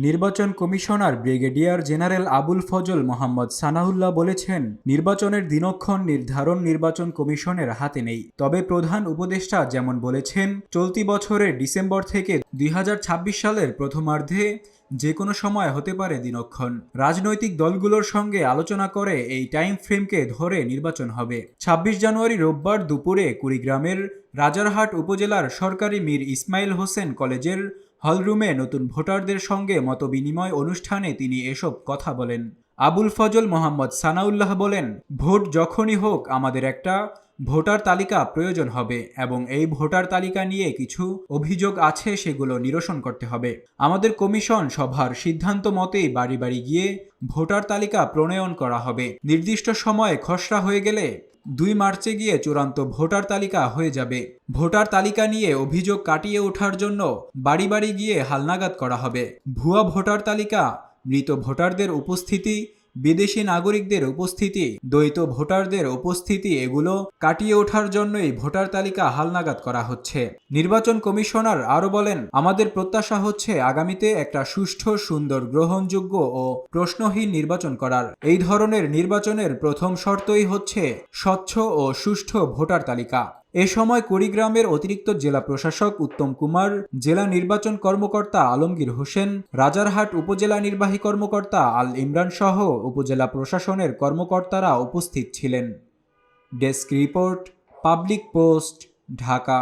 নির্বাচন commissioner brigadier general Abul Fazal Mohammad Sanaullah বলেছেন, নির্বাচনের দিনক্ষণ নির্ধারণ নির্বাচন কমিশনের হাতে নেই। তবে প্রধান উপদেষ্টা যেমন বলেছেন, চলতি বছরের ডিসেম্বর থেকে 2026 সালের প্রথমার্ধে যে কোনো সময় হতে পারে দিনক্ষণ। রাজনৈতিক দলগুলোর সঙ্গে আলোচনা করে এই টাইম ফ্রেমকে ধরে নির্বাচন হবে। 26 জানুয়ারি রোববার দুপুরে কুড়িগ্রামের রাজারহাট উপজেলার সরকারি মীর ইসমাইল হোসেন কলেজের হলরুমে নতুন ভোটারদের সঙ্গে মতবিনিময় অনুষ্ঠানে তিনি এসব কথা বলেন। আবুল ফজল মোহাম্মদ সানাউল্লাহ বলেন, ভোট যখনই হোক আমাদের একটা ভোটার তালিকা প্রয়োজন হবে এবং এই ভোটার তালিকা নিয়ে কিছু অভিযোগ আছে, সেগুলো নিরসন করতে হবে। আমাদের কমিশন সভার সিদ্ধান্ত মতেই বাড়ি বাড়ি গিয়ে ভোটার তালিকা প্রণয়ন করা হবে। নির্দিষ্ট সময়ে খসড়া হয়ে গেলে 2 মার্চে গিয়ে চূড়ান্ত ভোটার তালিকা হয়ে যাবে। ভোটার তালিকা নিয়ে অভিযোগ কাটিয়ে ওঠার জন্য বাড়ি বাড়ি গিয়ে হালনাগাদ করা হবে। ভুয়া ভোটার তালিকা, মৃত ভোটারদের উপস্থিতি, বিদেশি নাগরিকদের উপস্থিতি, দ্বৈত ভোটারদের উপস্থিতি এগুলো কাটিয়ে ওঠার জন্যই ভোটার তালিকা হালনাগাদ করা হচ্ছে। নির্বাচন কমিশনার আরও বলেন, আমাদের প্রত্যাশা হচ্ছে আগামীতে একটা সুষ্ঠু, সুন্দর, গ্রহণযোগ্য ও প্রশ্নহীন নির্বাচন করার। এই ধরনের নির্বাচনের প্রথম শর্তই হচ্ছে স্বচ্ছ ও সুষ্ঠু ভোটার তালিকা। এ সময় কুড়িগ্রামের অতিরিক্ত জেলা প্রশাসক উত্তম কুমার, জেলা নির্বাচন কর্মকর্তা আলমগীর হোসেন, রাজারহাট উপজেলা নির্বাহী কর্মকর্তা আল ইমরান সহ উপজেলা প্রশাসনের কর্মকর্তারা উপস্থিত ছিলেন। Desk report, public post, Dhaka.